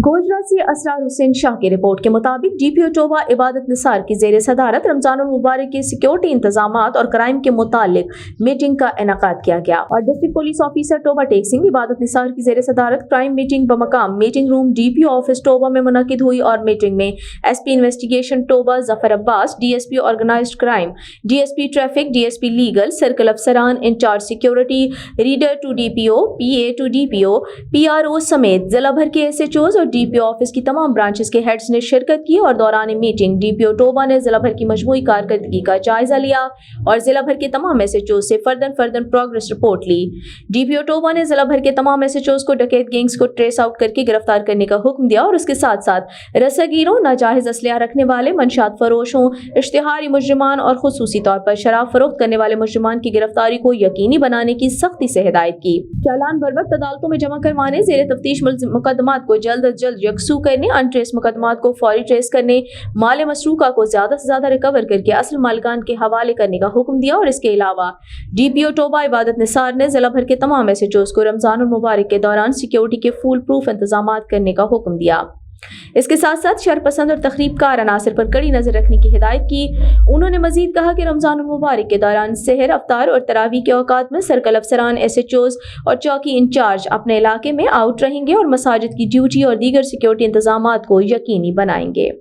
गोजरा से असरार हुसैन शाह की रिपोर्ट के मुताबिक डीपीओ टोबा इबादत निसार की ज़ेर सदारत रमज़ानुल मुबारक के सिक्योरिटी इंतजामात और क्राइम के मुतालिक मीटिंग का इनेकाद किया गया और district police officer Toba Tek Singh Ibadat Nisar की ज़ेर सदारत क्राइम मीटिंग बमकाम meeting room DPO office Toba में मुनक्किद हुई और मीटिंग में SP investigation Toba Zafar Abbas, DSP organised crime, DSP traffic, DSP legal, circle अफसरान incharge security, reader to DPO, PA to DPO, PRO समेत जिला भर के एसएचओज और डीपीओ ऑफिस की तमाम ब्रांचेस के हेड्स ने शिरकत की और दौरान मीटिंग डीपीओ टोबा ने जिला भर की मजमूई कारकर्दगी का जायजा लिया और जिला भर के तमाम एसएचओ से फर्दन प्रोग्रेस रिपोर्ट ली। डीपीओ टोबा ने जिला भर के तमाम एसएचओ को डकैत गैंग्स को ट्रेस आउट करके गिरफ्तार करने का हुक्म दिया और उसके साथ साथ रसागीरों, नाजायज असलहा रखने वाले, मंशात फरोशों, इश्तिहारी मुजरिमान और खुसूसी तौर पर शराब फरोख्त करने वाले मुजरिमान की गिरफ्तारी को यकीनी बनाने की सख्ती से हिदायत की। चालान बर वक्त अदालतों में जमा करवाने, ज़ेर तफ्तीश मुकदमात को जल्द अज जल्द यकसू करने, अनट्रेस मुकदमात को फौरी ट्रेस करने, माल मसरूका को ज्यादा से ज्यादा रिकवर करके असल मालिकान के हवाले करने का हुक्म दिया और इसके अलावा डीपीओ टोबा इबादत निसार ने जिला भर के तमाम एसएचओज को रमजानुल मुबारक के दौरान सिक्योरिटी के फुल प्रूफ इंतजामात करने का हुक्म दिया। इसके साथ साथ शरपसंद और तखरीबकार अनासर पर कड़ी नजर रखने की हिदायत की। उन्होंने मजीद कहा कि रमजानुल मुबारक के दौरान सहर, अफ्तार और तरावी के औकात में सर्कल अफसरान, एसएचओज और चौकी इंचार्ज अपने इलाके में आउट रहेंगे और मसाजिद की ड्यूटी और दीगर सिक्योरिटी इंतजामात को यकीनी बनाएंगे।